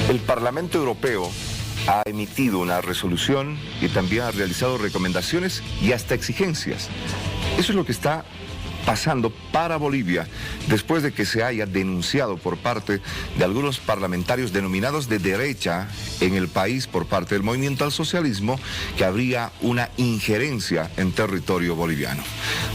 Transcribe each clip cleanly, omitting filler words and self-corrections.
El Parlamento Europeo ha emitido una resolución y también ha realizado recomendaciones y hasta exigencias. Eso es lo que está pasando para Bolivia después de que se haya denunciado por parte de algunos parlamentarios denominados de derecha en el país por parte del movimiento al socialismo que habría una injerencia en territorio boliviano.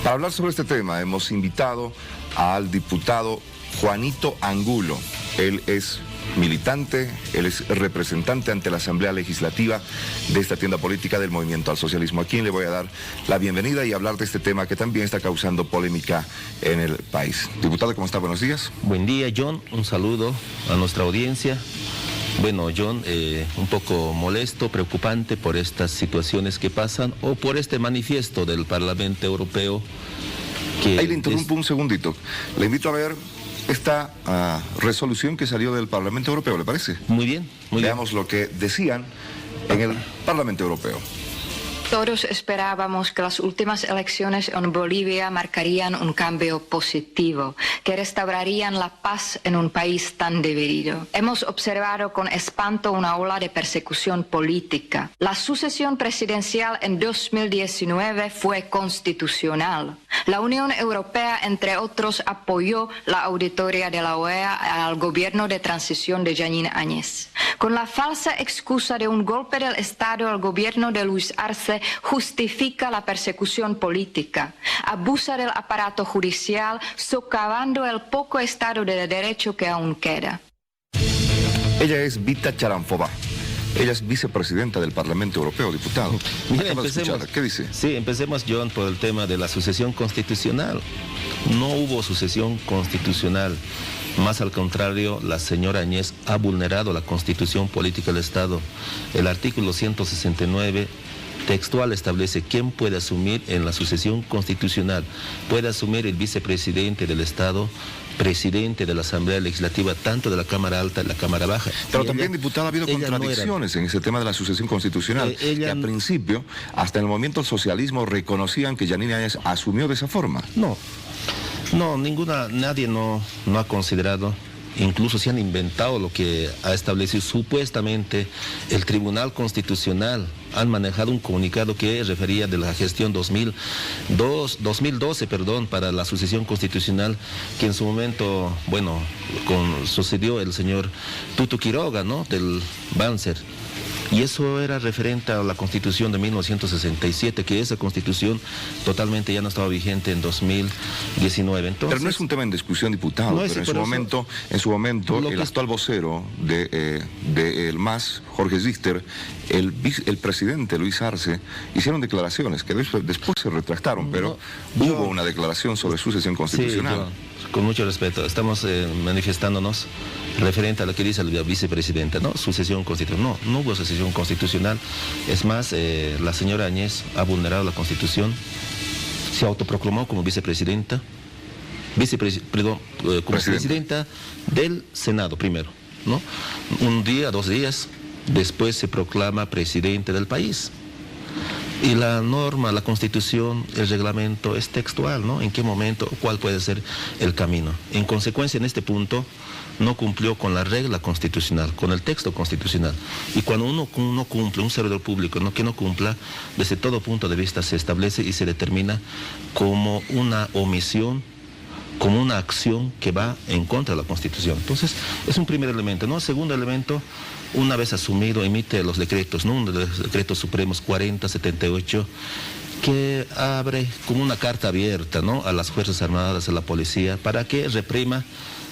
Para hablar sobre este tema hemos invitado al diputado Juanito Angulo. Él es militante, él es representante ante la Asamblea Legislativa de esta tienda política del movimiento al socialismo, a quien le voy a dar la bienvenida y hablar de este tema que también está causando polémica en el país. Diputado, ¿cómo está? Buenos días. Buen día, John. Un saludo a nuestra audiencia. Bueno, John, un poco molesto, preocupante por estas situaciones que pasan o por este manifiesto del Parlamento Europeo que... Ahí le interrumpo un segundito. Le invito a ver esta resolución que salió del Parlamento Europeo, ¿le parece? Muy bien, muy bien. Veamos lo que decían en el Parlamento Europeo. Todos esperábamos que las últimas elecciones en Bolivia marcarían un cambio positivo, que restaurarían la paz en un país tan dividido. Hemos observado con espanto una ola de persecución política. La sucesión presidencial en 2019 fue constitucional. La Unión Europea, entre otros, apoyó la auditoría de la OEA al gobierno de transición de Jeanine Áñez. Con la falsa excusa de un golpe del Estado, el gobierno de Luis Arce justifica la persecución política, abusa del aparato judicial, socavando el poco Estado de Derecho que aún queda. Ella es Vita Charanfová. Ella es vicepresidenta del Parlamento Europeo, diputado. Mira, empecemos. ¿Qué dice? Sí, empecemos, John, por el tema de la sucesión constitucional. No hubo sucesión constitucional. Más al contrario, la señora Áñez ha vulnerado la Constitución Política del Estado. El artículo 169 textual establece quién puede asumir en la sucesión constitucional. Puede asumir el vicepresidente del Estado, presidente de la Asamblea Legislativa, tanto de la Cámara Alta y la Cámara Baja. Pero también, diputado, ha habido contradicciones en ese tema de la sucesión constitucional. Que al principio, hasta en el movimiento del socialismo, reconocían que Jeanine Áñez asumió de esa forma. No, nadie no ha considerado. Incluso se han inventado lo que ha establecido supuestamente el Tribunal Constitucional. Han manejado un comunicado que refería de la gestión 2012, para la sucesión constitucional, que en su momento, bueno, sucedió el señor Tuto Quiroga, ¿no?, del Banzer. Y eso era referente a la Constitución de 1967, que esa Constitución totalmente ya no estaba vigente en 2019. Entonces, pero no es un tema en discusión, diputado, no pero en su momento el actual vocero del MAS, Jorge Zister, el presidente Luis Arce, hicieron declaraciones que después se retractaron, pero hubo una declaración sobre sucesión constitucional. Sí, con mucho respeto, estamos manifestándonos referente a lo que dice la vicepresidenta, ¿no? Sucesión constitucional. No hubo sucesión constitucional. Es más, la señora Áñez ha vulnerado la Constitución, se autoproclamó como vicepresidenta, como presidenta del Senado primero, ¿no? Un día, 2 días, después se proclama presidente del país. Y la norma, la Constitución, el reglamento es textual, ¿no? ¿En qué momento, cuál puede ser el camino? En consecuencia, en este punto, no cumplió con la regla constitucional, con el texto constitucional. Y cuando uno cumple, un servidor público, ¿no?, que no cumpla, desde todo punto de vista se establece y se determina como una omisión, como una acción que va en contra de la Constitución. Entonces, es un primer elemento, ¿no? Segundo elemento, una vez asumido, emite los decretos, ¿no?, uno de los decretos supremos 4078, que abre como una carta abierta, ¿no?, a las Fuerzas Armadas, a la policía, para que reprima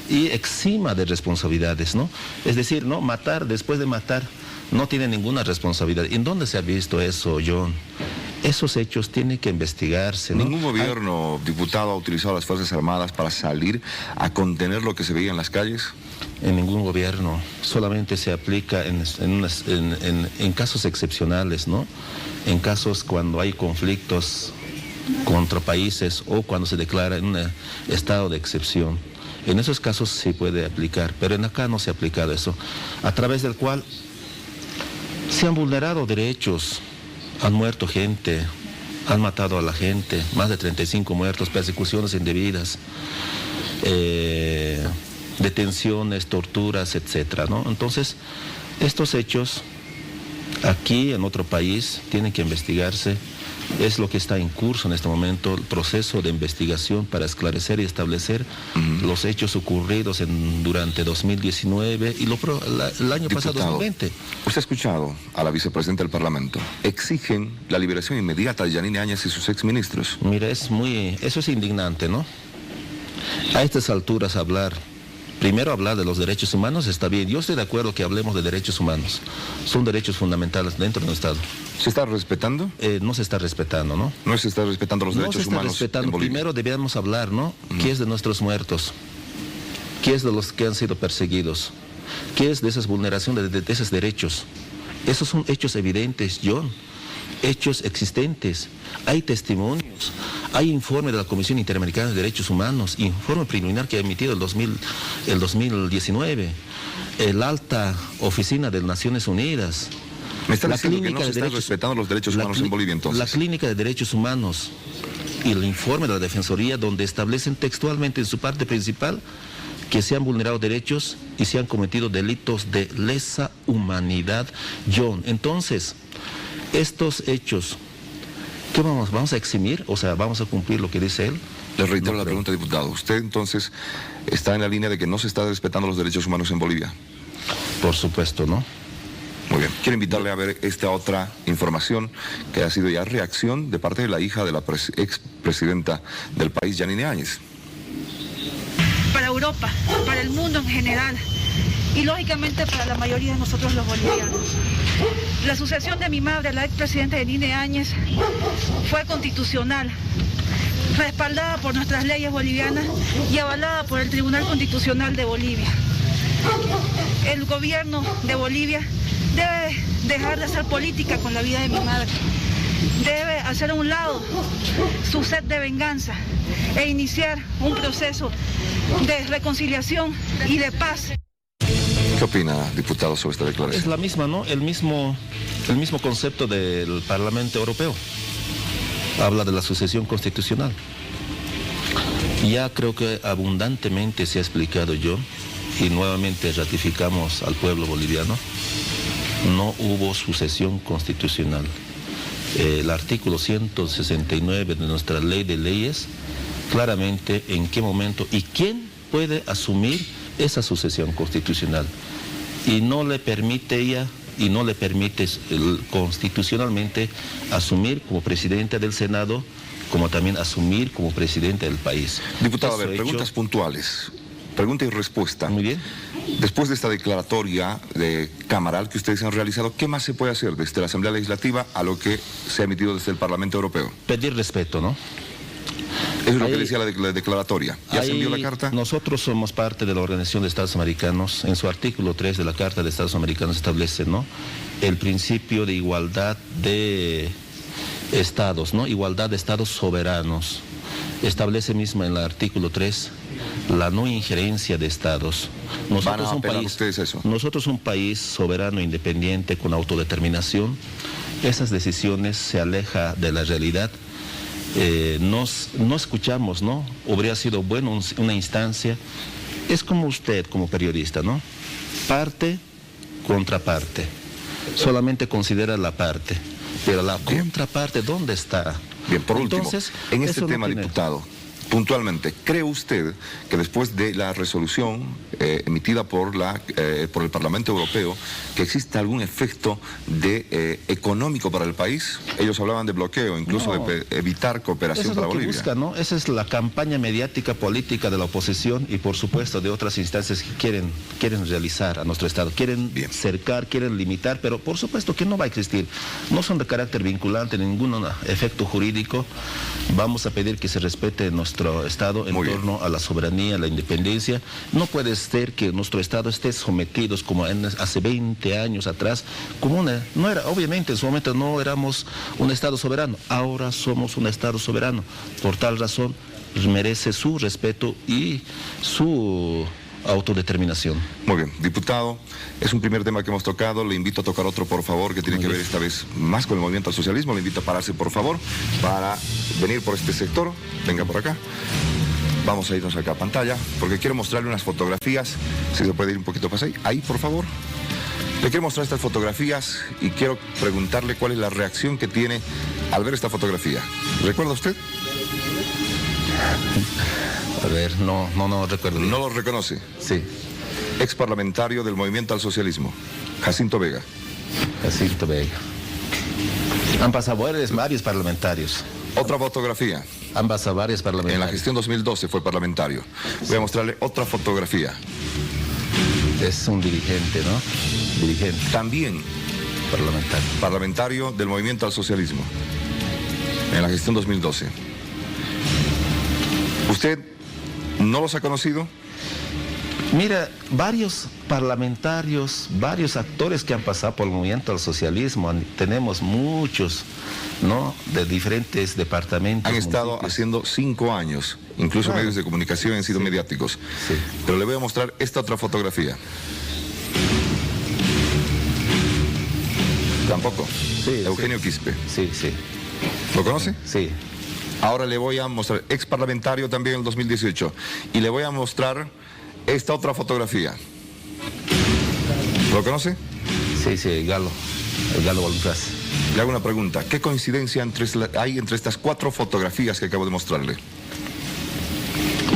y exima de responsabilidades, ¿no? Es decir, ¿no?, matar, después de matar, no tiene ninguna responsabilidad. ¿En dónde se ha visto eso, John? Esos hechos tienen que investigarse, ¿no? ¿Ningún gobierno, diputado, ha utilizado las Fuerzas Armadas para salir a contener lo que se veía en las calles? En ningún gobierno, solamente se aplica en casos excepcionales, ¿no? En casos cuando hay conflictos contra países o cuando se declara en un estado de excepción. En esos casos se puede aplicar, pero en acá no se ha aplicado eso, a través del cual se han vulnerado derechos, han muerto gente, han matado a la gente, más de 35 muertos, persecuciones indebidas. detenciones, torturas, etcétera, ¿no? Entonces, estos hechos aquí en otro país tienen que investigarse. Es lo que está en curso en este momento, el proceso de investigación para esclarecer y establecer los hechos ocurridos durante 2019 y el año pasado, 2020. Usted ha escuchado a la vicepresidenta del Parlamento. Exigen la liberación inmediata de Yanine Áñez y sus exministros. Mira, eso es indignante, ¿no? A estas alturas primero hablar de los derechos humanos está bien. Yo estoy de acuerdo que hablemos de derechos humanos. Son derechos fundamentales dentro de un Estado. ¿Se está respetando? No se está respetando, ¿no? No se está respetando los derechos humanos. No se está respetando. Primero debíamos hablar, ¿no? ¿Qué es de nuestros muertos? ¿Qué es de los que han sido perseguidos? ¿Qué es de esas vulneraciones de esos derechos? Esos son hechos evidentes, John. Hechos existentes. Hay testimonios. Hay informe de la Comisión Interamericana de Derechos Humanos, informe preliminar que ha emitido el 2019, el Alta Oficina de Naciones Unidas. Me está diciendo que no se están respetando los derechos humanos en Bolivia, entonces. La Clínica de Derechos Humanos y el informe de la Defensoría, donde establecen textualmente en su parte principal que se han vulnerado derechos y se han cometido delitos de lesa humanidad, John. Entonces, estos hechos, ¿qué vamos a eximir? O sea, ¿vamos a cumplir lo que dice él? Le reitero la pregunta, diputado. ¿Usted entonces está en la línea de que no se está respetando los derechos humanos en Bolivia? Por supuesto, ¿no? Muy bien. Quiero invitarle a ver esta otra información que ha sido ya reacción de parte de la hija de la expresidenta del país, Yanine Áñez. Para Europa, para el mundo en general y lógicamente para la mayoría de nosotros los bolivianos. La sucesión de mi madre, la expresidenta Yanine Áñez, fue constitucional, respaldada por nuestras leyes bolivianas y avalada por el Tribunal Constitucional de Bolivia. El gobierno de Bolivia debe dejar de hacer política con la vida de mi madre. Debe hacer a un lado su sed de venganza e iniciar un proceso de reconciliación y de paz. ¿Qué opina, diputado, sobre esta declaración? Es la misma, ¿no? El mismo concepto del Parlamento Europeo. Habla de la sucesión constitucional. Ya creo que abundantemente se ha explicado yo, y nuevamente ratificamos al pueblo boliviano, no hubo sucesión constitucional. El artículo 169 de nuestra ley de leyes, claramente en qué momento y quién puede asumir esa sucesión constitucional. Y no le permite ella, y no le permite constitucionalmente asumir como presidente del Senado, como también asumir como presidente del país. Diputado, a ver, preguntas puntuales. Pregunta y respuesta. Muy bien. Después de esta declaratoria camaral que ustedes han realizado, ¿qué más se puede hacer desde la Asamblea Legislativa a lo que se ha emitido desde el Parlamento Europeo? Pedir respeto, ¿no? Eso es lo que decía la declaratoria. ¿Ya se envió la carta? Nosotros somos parte de la Organización de Estados Americanos. En su artículo 3 de la Carta de Estados Americanos establece, ¿no?, el principio de igualdad de estados, ¿no? Igualdad de estados soberanos. Establece misma en el artículo 3 la no injerencia de estados. ¿Van a apelar ustedes eso? Nosotros un país soberano, independiente, con autodeterminación. Esas decisiones se aleja de la realidad. No escuchamos, ¿no? Habría sido bueno una instancia. Es como usted, como periodista, ¿no? Parte, contraparte. Solamente considera la parte. Pero la contraparte, ¿dónde está? Bien, por último, entonces, en este tema, diputado, puntualmente, ¿cree usted que después de la resolución emitida por el Parlamento Europeo, que existe algún efecto económico para el país? Ellos hablaban de bloqueo, incluso de evitar cooperación para Bolivia. Busca, ¿no? Esa es la campaña mediática política de la oposición y por supuesto de otras instancias que quieren realizar a nuestro Estado. Quieren cercar, quieren limitar, pero por supuesto que no va a existir. No son de carácter vinculante, ningún efecto jurídico. Vamos a pedir que se respete nuestro Estado en torno a la soberanía, a la independencia. No puede ser que nuestro Estado esté sometido como hace 20 años atrás, obviamente en su momento no éramos un Estado soberano, ahora somos un Estado soberano. Por tal razón merece su respeto y su autodeterminación. Muy bien, diputado, es un primer tema que hemos tocado, le invito a tocar otro, por favor, que tiene que ver esta vez más con el movimiento al socialismo. Le invito a pararse, por favor, para venir por este sector. Venga por acá. Vamos a irnos acá a pantalla, porque quiero mostrarle unas fotografías. Si se puede ir un poquito para ahí, por favor. Le quiero mostrar estas fotografías y quiero preguntarle cuál es la reacción que tiene al ver esta fotografía. ¿Recuerda usted? A ver, no recuerdo bien. ¿No lo reconoce? Sí. Ex parlamentario del Movimiento al Socialismo, Jacinto Vega. Jacinto Vega. Han pasado varios parlamentarios. Otra fotografía. Han pasado varios parlamentarios. En la gestión 2012 fue parlamentario. Voy a mostrarle otra fotografía. Es un dirigente, ¿no? Dirigente. También parlamentario del Movimiento al Socialismo. En la gestión 2012. ¿Usted no los ha conocido? Mira, varios parlamentarios, varios actores que han pasado por el movimiento al socialismo, tenemos muchos, ¿no?, de diferentes departamentos. Han estado municipios. haciendo 5 años, incluso Claro. medios de comunicación han sido mediáticos. Sí. Pero le voy a mostrar esta otra fotografía. Tampoco. Sí, Eugenio sí. Quispe. Sí. ¿Lo conoce? Sí. Ahora le voy a mostrar, ex parlamentario también en el 2018, y le voy a mostrar esta otra fotografía. ¿Lo conoce? Sí, el Galo Volpraz. Le hago una pregunta. ¿Qué coincidencia hay entre estas 4 fotografías que acabo de mostrarle?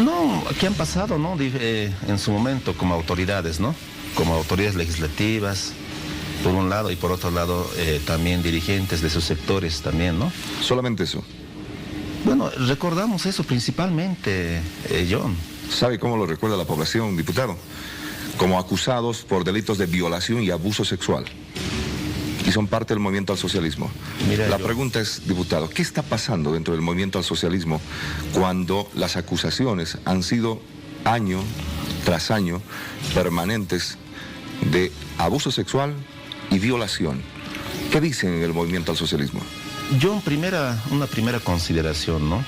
No, que han pasado, ¿no?, en su momento como autoridades, ¿no? Como autoridades legislativas, por un lado, y por otro lado también dirigentes de sus sectores también, ¿no? Solamente eso. Bueno, recordamos eso principalmente, John. ¿Sabe cómo lo recuerda la población, diputado? Como acusados por delitos de violación y abuso sexual. Y son parte del movimiento al socialismo. Mira, la pregunta es, diputado, ¿qué está pasando dentro del movimiento al socialismo cuando las acusaciones han sido año tras año permanentes de abuso sexual y violación? ¿Qué dicen en el movimiento al socialismo? John, una primera consideración, ¿no?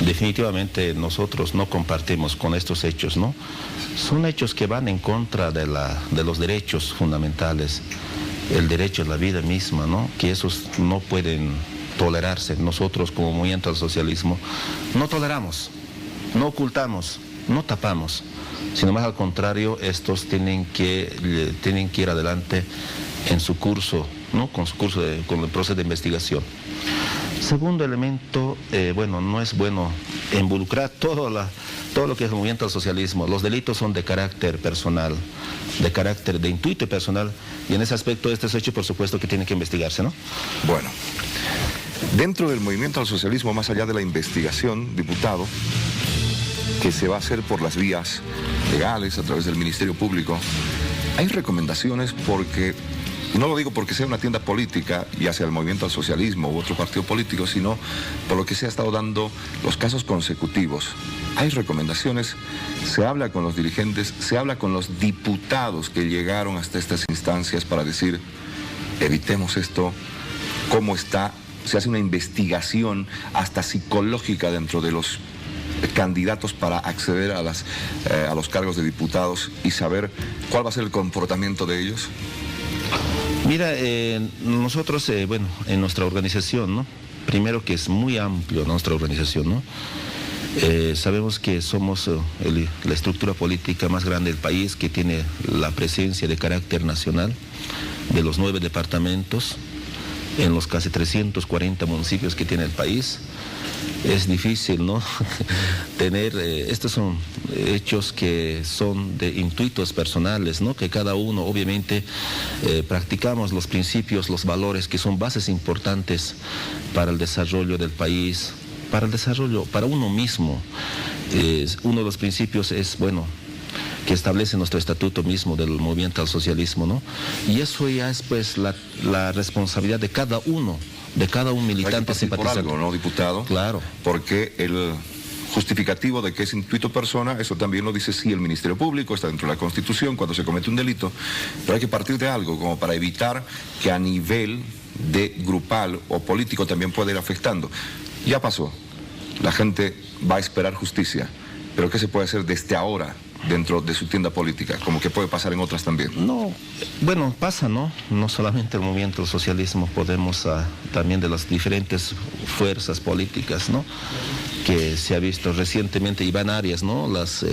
Definitivamente nosotros no compartimos con estos hechos, ¿no? Son hechos que van en contra de los derechos fundamentales, el derecho a la vida misma, ¿no? Que esos no pueden tolerarse. Nosotros como movimiento al socialismo no toleramos, no ocultamos, no tapamos, sino más al contrario, estos tienen que ir adelante en su curso, ¿no? Con el proceso de investigación. Segundo elemento, no es bueno involucrar todo lo que es el movimiento al socialismo. Los delitos son de carácter personal, de intuito personal, y en ese aspecto este es hecho, por supuesto, que tiene que investigarse, ¿no? Bueno, dentro del movimiento al socialismo, más allá de la investigación, diputado, que se va a hacer por las vías legales, a través del Ministerio Público, hay recomendaciones porque... Y no lo digo porque sea una tienda política, ya sea el movimiento al socialismo u otro partido político, sino por lo que se ha estado dando los casos consecutivos. Hay recomendaciones, se habla con los dirigentes, se habla con los diputados que llegaron hasta estas instancias para decir, evitemos esto, cómo está, se hace una investigación hasta psicológica dentro de los candidatos para acceder a los cargos de diputados y saber cuál va a ser el comportamiento de ellos. Mira, nosotros, en nuestra organización, ¿no? Primero que es muy amplio nuestra organización, ¿no? Sabemos que somos la estructura política más grande del país, que tiene la presencia de carácter nacional de los 9 departamentos, en los casi 340 municipios que tiene el país. Es difícil, ¿no? Tener, estos son hechos que son de intuitos personales, ¿no? Que cada uno, obviamente, practicamos los principios, los valores que son bases importantes para el desarrollo del país, para el desarrollo, para uno mismo. Uno de los principios es, que establece nuestro estatuto mismo del movimiento al socialismo, ¿no? Y eso ya es, pues, la responsabilidad de cada uno militante simpatizante. Por algo, ¿no, diputado? Claro. Porque el justificativo de que es intuito persona, eso también lo dice sí el Ministerio Público, está dentro de la Constitución cuando se comete un delito, pero hay que partir de algo como para evitar que a nivel de grupal o político también pueda ir afectando. Ya pasó, la gente va a esperar justicia, pero ¿qué se puede hacer desde ahora dentro de su tienda política, como que puede pasar en otras también? No, pasa, ¿no? No solamente el movimiento del socialismo, podemos también de las diferentes fuerzas políticas, ¿no? que se ha visto recientemente, Iván Arias, ¿no? Las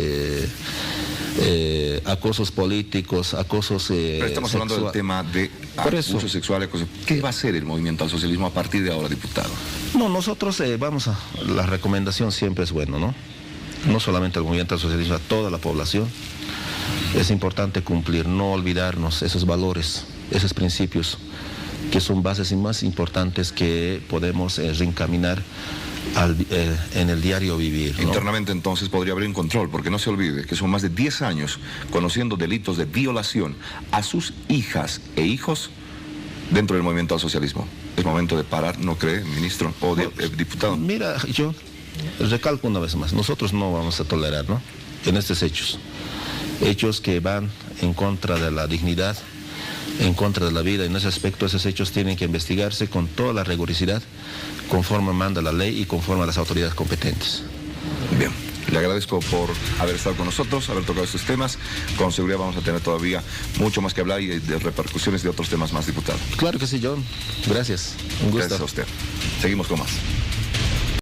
acosos políticos, acosos Pero estamos hablando del tema de abuso sexual, acoso. ¿Qué va a hacer el movimiento al socialismo a partir de ahora, diputado? No, nosotros la recomendación siempre es bueno, ¿no? No solamente al movimiento al socialismo, a toda la población. Es importante cumplir, no olvidarnos esos valores, esos principios, que son bases más importantes que podemos reencaminar en el diario vivir, ¿no? Internamente entonces podría haber un control, porque no se olvide que son más de 10 años conociendo delitos de violación a sus hijas e hijos dentro del movimiento al socialismo. Es momento de parar, ¿no cree, ministro o diputado? Mira, yo recalco una vez más, nosotros no vamos a tolerar, ¿no?, en estos hechos que van en contra de la dignidad, en contra de la vida. En ese aspecto, esos hechos tienen que investigarse con toda la rigurosidad, conforme manda la ley y conforme a las autoridades competentes. Bien, le agradezco por haber estado con nosotros, haber tocado estos temas. Con seguridad vamos a tener todavía mucho más que hablar y de repercusiones de otros temas más, diputado. Claro que sí, John. Gracias. Un gusto. Gracias a usted. Seguimos con más.